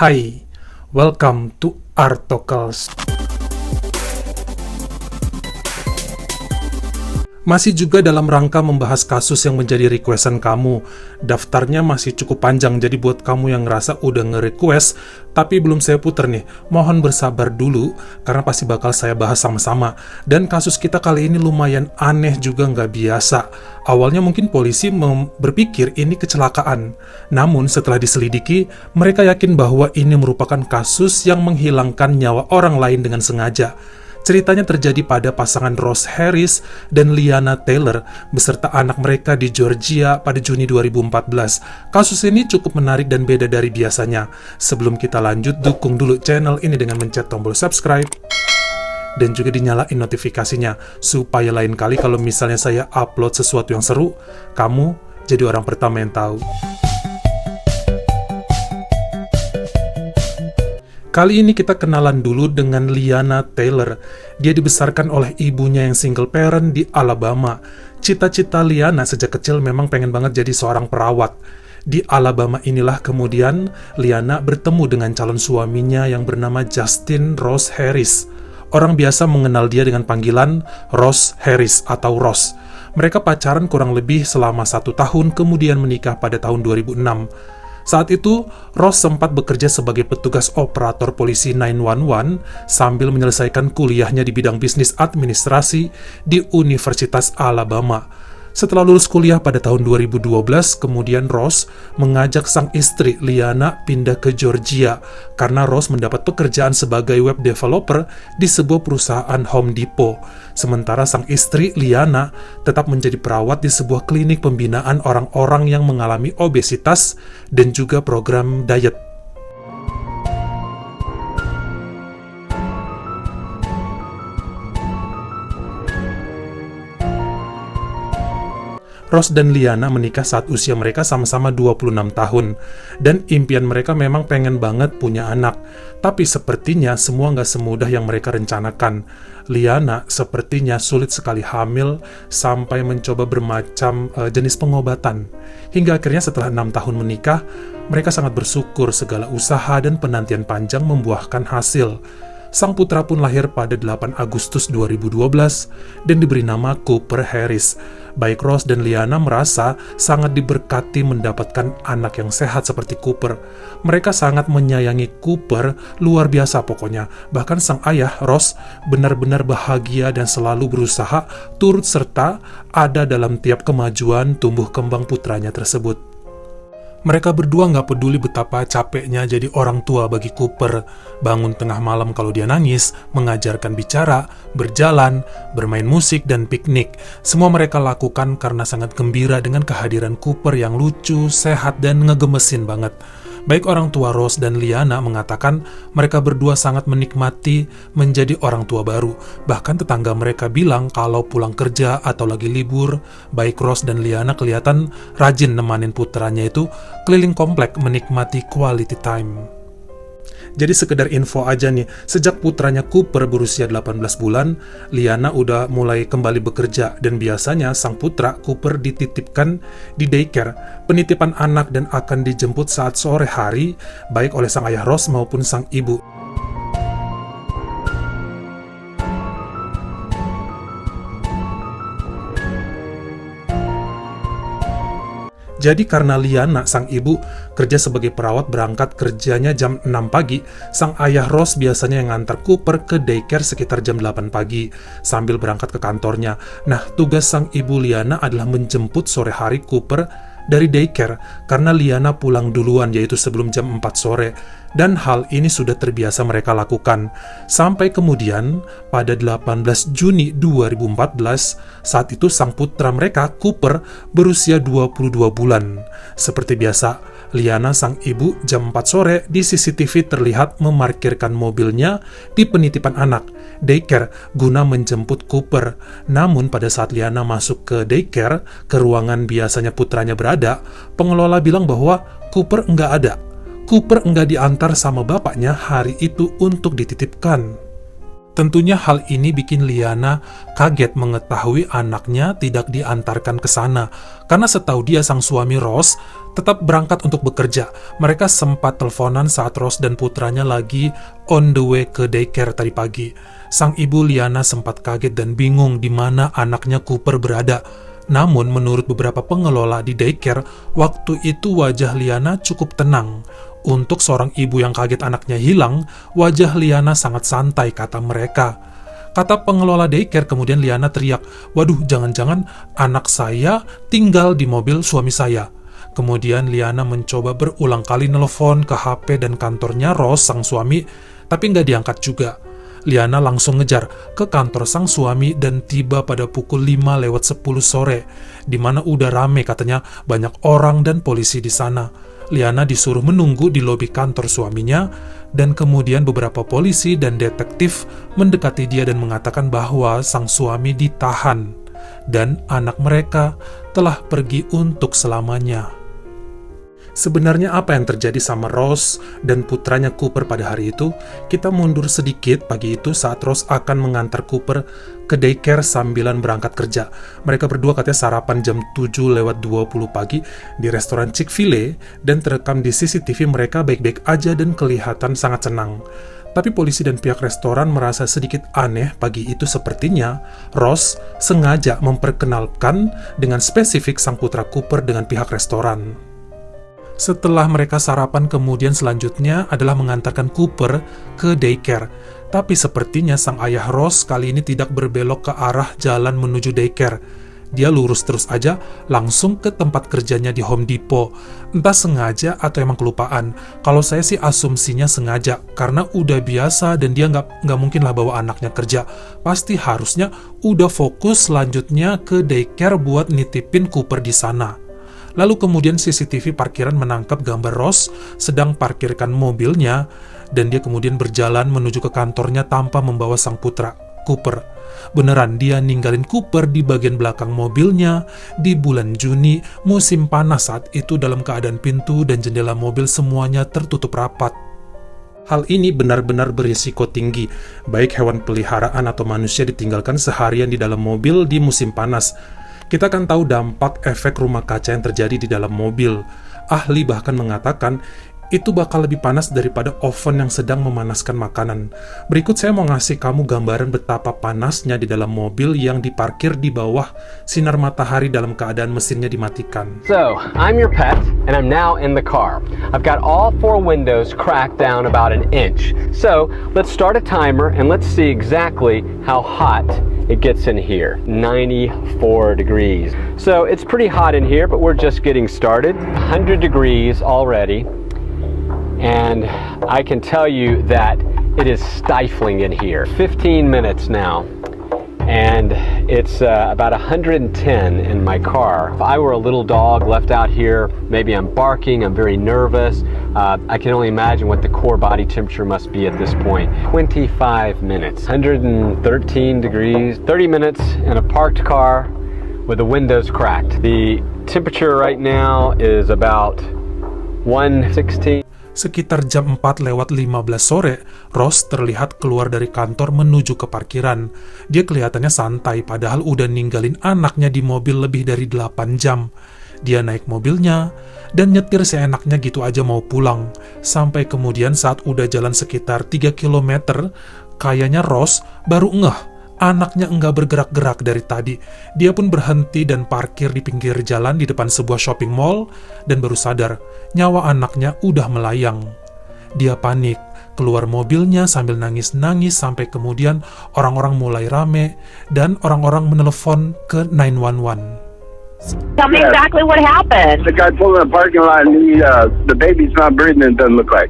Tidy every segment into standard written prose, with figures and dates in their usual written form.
Hai, welcome to Artocles. Masih juga dalam rangka membahas kasus yang menjadi requestan kamu. Daftarnya masih cukup panjang, jadi buat kamu yang ngerasa udah nge-request tapi belum saya puter nih, mohon bersabar dulu karena pasti bakal saya bahas sama-sama. Dan kasus kita kali ini lumayan aneh juga, nggak biasa. Awalnya mungkin polisi berpikir ini kecelakaan, namun setelah diselidiki mereka yakin bahwa ini merupakan kasus yang menghilangkan nyawa orang lain dengan sengaja. Ceritanya terjadi pada pasangan Ross Harris dan Liana Taylor beserta anak mereka di Georgia pada Juni 2014. Kasus ini cukup menarik dan beda dari biasanya. Sebelum kita lanjut, dukung dulu channel ini dengan mencet tombol subscribe dan juga dinyalain notifikasinya supaya lain kali kalau misalnya saya upload sesuatu yang seru, kamu jadi orang pertama yang tahu. Kali ini kita kenalan dulu dengan Liana Taylor. Dia dibesarkan oleh ibunya yang single parent di Alabama. Cita-cita Liana sejak kecil memang pengen banget jadi seorang perawat. Di Alabama inilah kemudian Liana bertemu dengan calon suaminya yang bernama Justin Ross Harris. Orang biasa mengenal dia dengan panggilan Ross Harris atau Ross. Mereka pacaran kurang lebih selama 1 tahun, kemudian menikah pada tahun 2006. Saat itu, Ross sempat bekerja sebagai petugas operator polisi 911 sambil menyelesaikan kuliahnya di bidang bisnis administrasi di Universitas Alabama. Setelah lulus kuliah pada tahun 2012, kemudian Ross mengajak sang istri Liana pindah ke Georgia karena Ross mendapat pekerjaan sebagai web developer di sebuah perusahaan Home Depot. Sementara sang istri Liana tetap menjadi perawat di sebuah klinik pembinaan orang-orang yang mengalami obesitas dan juga program diet. Ross dan Liana menikah saat usia mereka sama-sama 26 tahun, dan impian mereka memang pengen banget punya anak. Tapi sepertinya semua nggak semudah yang mereka rencanakan. Liana sepertinya sulit sekali hamil sampai mencoba bermacam jenis pengobatan. Hingga akhirnya setelah 6 tahun menikah, mereka sangat bersyukur segala usaha dan penantian panjang membuahkan hasil. Sang putra pun lahir pada 8 Agustus 2012 dan diberi nama Cooper Harris. Baik Ross dan Liana merasa sangat diberkati mendapatkan anak yang sehat seperti Cooper. Mereka sangat menyayangi Cooper, luar biasa pokoknya. Bahkan sang ayah, Ross, benar-benar bahagia dan selalu berusaha turut serta ada dalam tiap kemajuan tumbuh kembang putranya tersebut. Mereka berdua nggak peduli betapa capeknya jadi orang tua bagi Cooper. Bangun tengah malam kalau dia nangis, mengajarkan bicara, berjalan, bermain musik, dan piknik. Semua mereka lakukan karena sangat gembira dengan kehadiran Cooper yang lucu, sehat, dan ngegemesin banget. Baik orang tua Ross dan Liana mengatakan mereka berdua sangat menikmati menjadi orang tua baru. Bahkan tetangga mereka bilang kalau pulang kerja atau lagi libur, baik Ross dan Liana kelihatan rajin nemanin putranya itu keliling komplek menikmati quality time. Jadi sekedar info aja nih, sejak putranya Cooper berusia 18 bulan, Liana udah mulai kembali bekerja dan biasanya sang putra Cooper dititipkan di daycare, penitipan anak, dan akan dijemput saat sore hari, baik oleh sang ayah Ross maupun sang ibu. Jadi karena Liana, sang ibu, kerja sebagai perawat berangkat kerjanya jam 6 pagi, sang ayah Ross biasanya yang ngantar Cooper ke daycare sekitar jam 8 pagi, sambil berangkat ke kantornya. Nah, tugas sang ibu Liana adalah menjemput sore hari Cooper dari daycare, karena Liana pulang duluan yaitu sebelum jam 4 sore. Dan hal ini sudah terbiasa mereka lakukan. Sampai kemudian, pada 18 Juni 2014, saat itu sang putra mereka, Cooper, berusia 22 bulan. Seperti biasa, Liana sang ibu jam 4 sore di CCTV terlihat memarkirkan mobilnya di penitipan anak, daycare, guna menjemput Cooper. Namun pada saat Liana masuk ke daycare, ke ruangan biasanya putranya berada, pengelola bilang bahwa Cooper nggak ada. Cooper nggak diantar sama bapaknya hari itu untuk dititipkan. Tentunya hal ini bikin Liana kaget mengetahui anaknya tidak diantarkan ke sana, karena setahu dia sang suami Ross tetap berangkat untuk bekerja. Mereka sempat teleponan saat Ross dan putranya lagi on the way ke daycare tadi pagi. Sang ibu Liana sempat kaget dan bingung di mana anaknya Cooper berada. Namun menurut beberapa pengelola di daycare, waktu itu wajah Liana cukup tenang. Untuk seorang ibu yang kaget anaknya hilang, wajah Liana sangat santai, kata mereka. Kata pengelola daycare, kemudian Liana teriak, "Waduh, jangan-jangan anak saya tinggal di mobil suami saya." Kemudian Liana mencoba berulang kali nelpon ke HP dan kantornya Ross, sang suami, tapi nggak diangkat juga. Liana langsung ngejar ke kantor sang suami dan tiba pada pukul 5:10 sore, di mana udah rame katanya, banyak orang dan polisi di sana. Liana disuruh menunggu di lobi kantor suaminya, dan kemudian beberapa polisi dan detektif mendekati dia dan mengatakan bahwa sang suami ditahan dan anak mereka telah pergi untuk selamanya. Sebenarnya apa yang terjadi sama Ross dan putranya Cooper pada hari itu? Kita mundur sedikit pagi itu saat Ross akan mengantar Cooper ke daycare sambilan berangkat kerja. Mereka berdua katanya sarapan jam 7:20 pagi di restoran Chick-fil-A dan terekam di CCTV mereka baik-baik aja dan kelihatan sangat senang. Tapi polisi dan pihak restoran merasa sedikit aneh pagi itu, sepertinya Ross sengaja memperkenalkan dengan spesifik sang putra Cooper dengan pihak restoran. Setelah mereka sarapan, kemudian selanjutnya adalah mengantarkan Cooper ke daycare. Tapi sepertinya sang ayah Ross kali ini tidak berbelok ke arah jalan menuju daycare. Dia lurus terus aja langsung ke tempat kerjanya di Home Depot. Entah sengaja atau emang kelupaan. Kalau saya sih asumsinya sengaja, karena udah biasa dan dia nggak mungkin lah bawa anaknya kerja. Pasti harusnya udah fokus selanjutnya ke daycare buat nitipin Cooper di sana. Lalu kemudian CCTV parkiran menangkap gambar Ross sedang parkirkan mobilnya, dan dia kemudian berjalan menuju ke kantornya tanpa membawa sang putra, Cooper. Beneran dia ninggalin Cooper di bagian belakang mobilnya di bulan Juni, musim panas saat itu, dalam keadaan pintu dan jendela mobil semuanya tertutup rapat. Hal ini benar-benar berisiko tinggi, baik hewan peliharaan atau manusia ditinggalkan seharian di dalam mobil di musim panas. Kita kan tahu dampak efek rumah kaca yang terjadi di dalam mobil. Ahli bahkan mengatakan itu bakal lebih panas daripada oven yang sedang memanaskan makanan. Berikut saya mau ngasih kamu gambaran betapa panasnya di dalam mobil yang diparkir di bawah sinar matahari dalam keadaan mesinnya dimatikan. So, I'm your pet, and I'm now in the car. I've got all 4 windows cracked down about an inch. So, let's start a timer and let's see exactly how hot it gets in here. 94 degrees. So, it's pretty hot in here, but we're just getting started. 100 degrees already. And I can tell you that it is stifling in here. 15 minutes now, and it's about 110 in my car. If I were a little dog left out here, maybe I'm barking, I'm very nervous. I can only imagine what the core body temperature must be at this point. 25 minutes, 113 degrees, 30 minutes in a parked car with the windows cracked. The temperature right now is about 116. Sekitar jam 4:15 sore, Ross terlihat keluar dari kantor menuju ke parkiran. Dia kelihatannya santai, padahal udah ninggalin anaknya di mobil lebih dari 8 jam. Dia naik mobilnya dan nyetir seenaknya gitu aja mau pulang. Sampai kemudian saat udah jalan sekitar 3 km, kayaknya Ross baru ngeh anaknya enggak bergerak-gerak dari tadi. Dia pun berhenti dan parkir di pinggir jalan di depan sebuah shopping mall dan baru sadar nyawa anaknya udah melayang. Dia panik, keluar mobilnya sambil nangis-nangis sampai kemudian orang-orang mulai rame dan orang-orang menelpon ke 911. Tell me exactly what happened. The guy pulled in the parking lot and the baby's not breathing, it doesn't look like.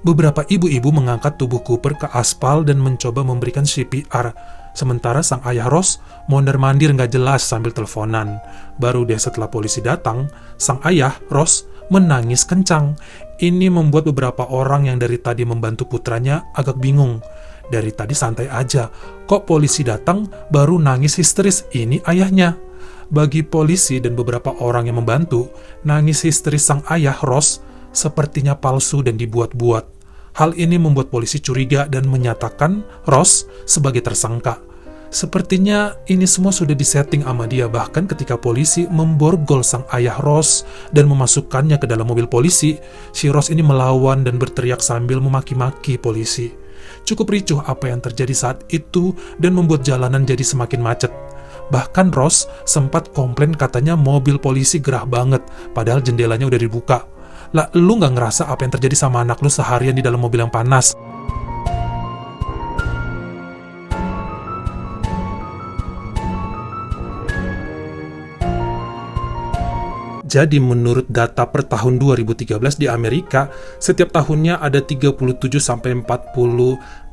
Beberapa ibu-ibu mengangkat tubuh Cooper ke aspal dan mencoba memberikan CPR. Sementara sang ayah Ross mondar-mandir nggak jelas sambil teleponan. Baru deh setelah polisi datang, sang ayah Ross menangis kencang. Ini membuat beberapa orang yang dari tadi membantu putranya agak bingung. Dari tadi santai aja, kok polisi datang baru nangis histeris, ini ayahnya. Bagi polisi dan beberapa orang yang membantu, nangis histeris sang ayah Ross sepertinya palsu dan dibuat-buat. Hal ini membuat polisi curiga dan menyatakan Ross sebagai tersangka. Sepertinya ini semua sudah disetting sama dia, bahkan ketika polisi memborgol sang ayah Ross dan memasukkannya ke dalam mobil polisi, si Ross ini melawan dan berteriak sambil memaki-maki polisi. Cukup ricuh apa yang terjadi saat itu dan membuat jalanan jadi semakin macet. Bahkan Ross sempat komplain katanya mobil polisi gerah banget, padahal jendelanya udah dibuka. Lah, lu nggak ngerasa apa yang terjadi sama anak lu seharian di dalam mobil yang panas? Jadi menurut data per tahun 2013 di Amerika, setiap tahunnya ada 37-40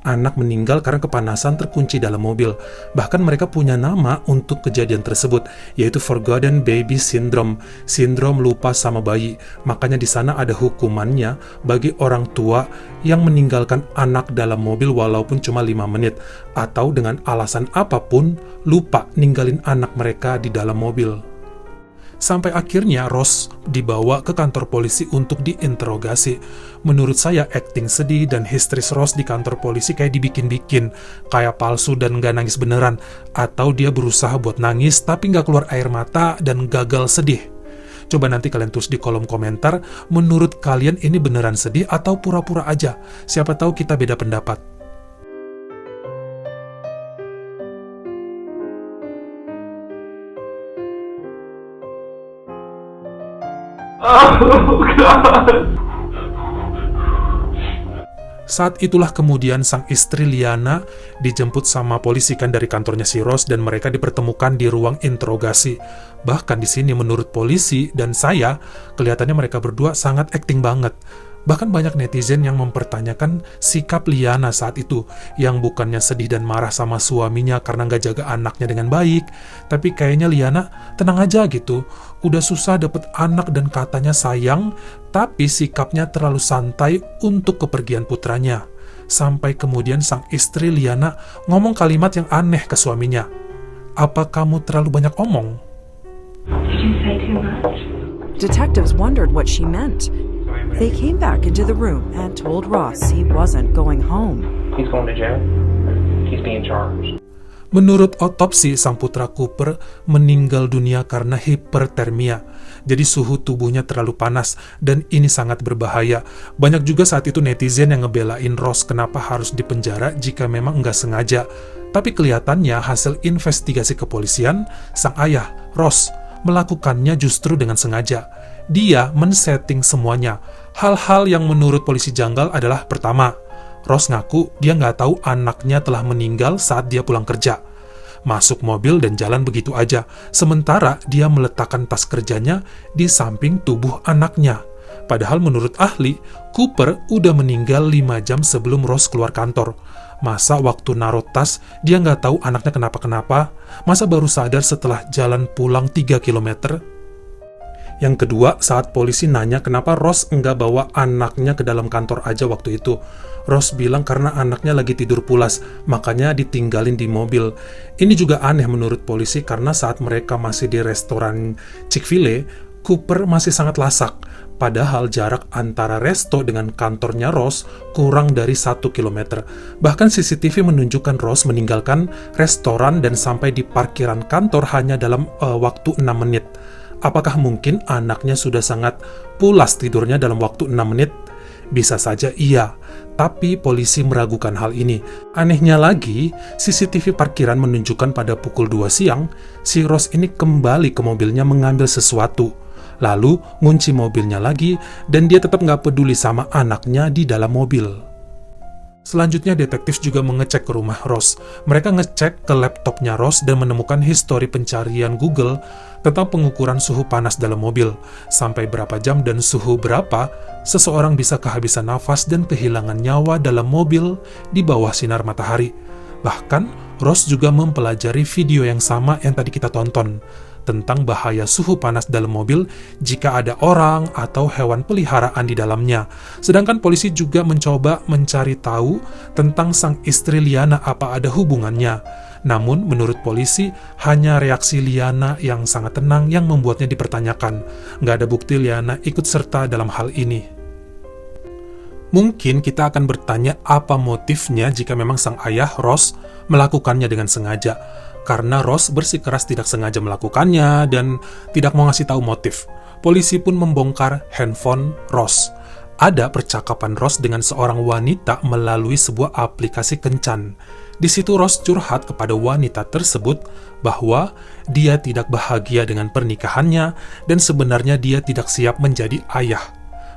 anak meninggal karena kepanasan terkunci dalam mobil. Bahkan mereka punya nama untuk kejadian tersebut, yaitu Forgotten Baby Syndrome, sindrom lupa sama bayi. Makanya di sana ada hukumannya bagi orang tua yang meninggalkan anak dalam mobil walaupun cuma 5 menit, atau dengan alasan apapun lupa ninggalin anak mereka di dalam mobil. Sampai akhirnya Ross dibawa ke kantor polisi untuk diinterogasi. Menurut saya acting sedih dan histeris Ross di kantor polisi kayak dibikin-bikin, kayak palsu dan gak nangis beneran, atau dia berusaha buat nangis tapi gak keluar air mata dan gagal sedih. Coba nanti kalian tulis di kolom komentar, menurut kalian ini beneran sedih atau pura-pura aja? Siapa tahu kita beda pendapat. Saat itulah kemudian sang istri Liana dijemput sama polisi kan dari kantornya si Ross dan mereka dipertemukan di ruang interogasi. Bahkan di sini menurut polisi dan saya, kelihatannya mereka berdua sangat acting banget. Bahkan banyak netizen yang mempertanyakan sikap Liana saat itu, yang bukannya sedih dan marah sama suaminya karena nggak jaga anaknya dengan baik, tapi kayaknya Liana tenang aja gitu, udah susah dapet anak dan katanya sayang, tapi sikapnya terlalu santai untuk kepergian putranya. Sampai kemudian sang istri Liana ngomong kalimat yang aneh ke suaminya, "Apa kamu terlalu banyak omong?" Detectives wondered what she meant. They came back into the room and told Ross he wasn't going home. He's going to jail. He's being charged. Menurut otopsi, sang putra Cooper meninggal dunia karena hipertermia. Jadi suhu tubuhnya terlalu panas dan ini sangat berbahaya. Banyak juga saat itu netizen yang ngebelain Ross kenapa harus dipenjara jika memang nggak sengaja. Tapi kelihatannya hasil investigasi kepolisian, sang ayah, Ross, melakukannya justru dengan sengaja. Dia men-setting semuanya. Hal-hal yang menurut polisi janggal adalah pertama, Ross ngaku dia nggak tahu anaknya telah meninggal saat dia pulang kerja. Masuk mobil dan jalan begitu aja, sementara dia meletakkan tas kerjanya di samping tubuh anaknya. Padahal menurut ahli, Cooper udah meninggal 5 jam sebelum Ross keluar kantor. Masa waktu naruh tas, dia nggak tahu anaknya kenapa-kenapa? Masa baru sadar setelah jalan pulang 3 km? Yang kedua, saat polisi nanya kenapa Ross nggak bawa anaknya ke dalam kantor aja waktu itu. Ross bilang karena anaknya lagi tidur pulas, makanya ditinggalin di mobil. Ini juga aneh menurut polisi karena saat mereka masih di restoran Chick-fil-A, Cooper masih sangat lasak. Padahal jarak antara resto dengan kantornya Ross kurang dari 1 km. Bahkan CCTV menunjukkan Ross meninggalkan restoran dan sampai di parkiran kantor hanya dalam waktu 6 menit. Apakah mungkin anaknya sudah sangat pulas tidurnya dalam waktu 6 menit? Bisa saja iya, tapi polisi meragukan hal ini. Anehnya lagi, CCTV parkiran menunjukkan pada pukul 2 siang, si Ross ini kembali ke mobilnya mengambil sesuatu. Lalu ngunci mobilnya lagi, dan dia tetap nggak peduli sama anaknya di dalam mobil. Selanjutnya, detektif juga mengecek ke rumah Ross. Mereka ngecek ke laptopnya Ross dan menemukan histori pencarian Google tentang pengukuran suhu panas dalam mobil. Sampai berapa jam dan suhu berapa, seseorang bisa kehabisan nafas dan kehilangan nyawa dalam mobil di bawah sinar matahari. Bahkan, Ross juga mempelajari video yang sama yang tadi kita tonton, tentang bahaya suhu panas dalam mobil jika ada orang atau hewan peliharaan di dalamnya. Sedangkan polisi juga mencoba mencari tahu tentang sang istri Liana apa ada hubungannya. Namun menurut polisi hanya reaksi Liana yang sangat tenang yang membuatnya dipertanyakan. Nggak ada bukti Liana ikut serta dalam hal ini. Mungkin kita akan bertanya apa motifnya jika memang sang ayah, Ross, melakukannya dengan sengaja. Karena Ross bersikeras tidak sengaja melakukannya dan tidak mau ngasih tahu motif. Polisi pun membongkar handphone Ross. Ada percakapan Ross dengan seorang wanita melalui sebuah aplikasi kencan. Di situ Ross curhat kepada wanita tersebut bahwa dia tidak bahagia dengan pernikahannya dan sebenarnya dia tidak siap menjadi ayah.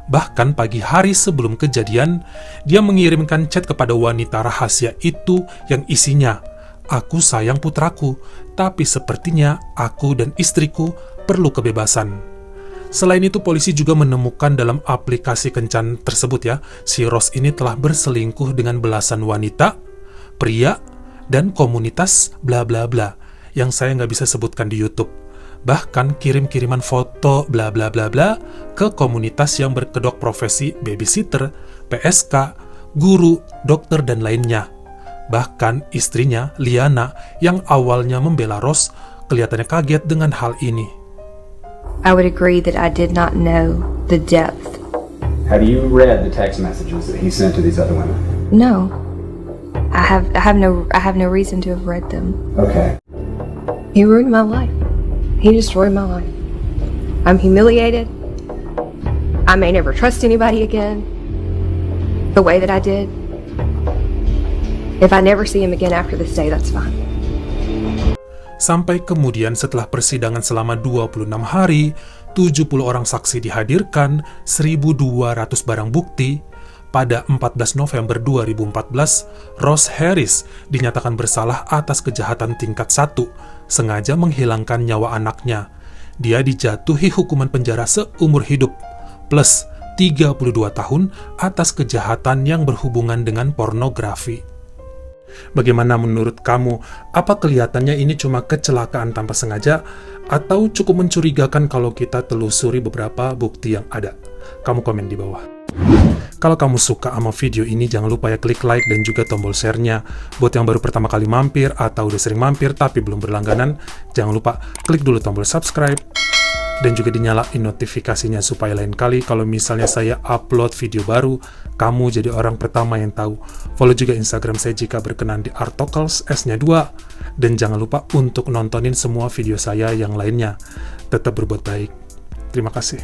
Bahkan pagi hari sebelum kejadian, dia mengirimkan chat kepada wanita rahasia itu yang isinya, "Aku sayang putraku, tapi sepertinya aku dan istriku perlu kebebasan." Selain itu, polisi juga menemukan dalam aplikasi kencan tersebut ya, si Ross ini telah berselingkuh dengan belasan wanita, pria, dan komunitas bla bla bla, yang saya nggak bisa sebutkan di YouTube. Bahkan kirim-kiriman foto bla bla bla bla ke komunitas yang berkedok profesi babysitter, PSK, guru, dokter, dan lainnya. Bahkan istrinya, Liana, yang awalnya membela Ross, kelihatannya kaget dengan hal ini. I would agree that I did not know the depth. Have you read the text messages that he sent to these other women? No. I have no reason to have read them. Okay. He ruined my life. He destroyed my life. I'm humiliated. I may never trust anybody again the way that I did. If I never see him again after this day, that's fine. Sampai kemudian setelah persidangan selama 26 hari, 70 orang saksi dihadirkan, 1.200 barang bukti. Pada 14 November 2014, Ross Harris dinyatakan bersalah atas kejahatan tingkat 1, sengaja menghilangkan nyawa anaknya. Dia dijatuhi hukuman penjara seumur hidup, plus 32 tahun atas kejahatan yang berhubungan dengan pornografi. Bagaimana menurut kamu? Apa kelihatannya ini cuma kecelakaan tanpa sengaja, atau cukup mencurigakan kalau kita telusuri beberapa bukti yang ada? Kamu komen di bawah. Kalau kamu suka sama video ini, jangan lupa ya klik like dan juga tombol share-nya. Buat yang baru pertama kali mampir atau udah sering mampir tapi belum berlangganan, jangan lupa klik dulu tombol subscribe dan juga dinyalain notifikasinya supaya lain kali kalau misalnya saya upload video baru, kamu jadi orang pertama yang tahu. Follow juga Instagram saya jika berkenan di Artokels S-nya 2. Dan jangan lupa untuk nontonin semua video saya yang lainnya. Tetap berbuat baik. Terima kasih.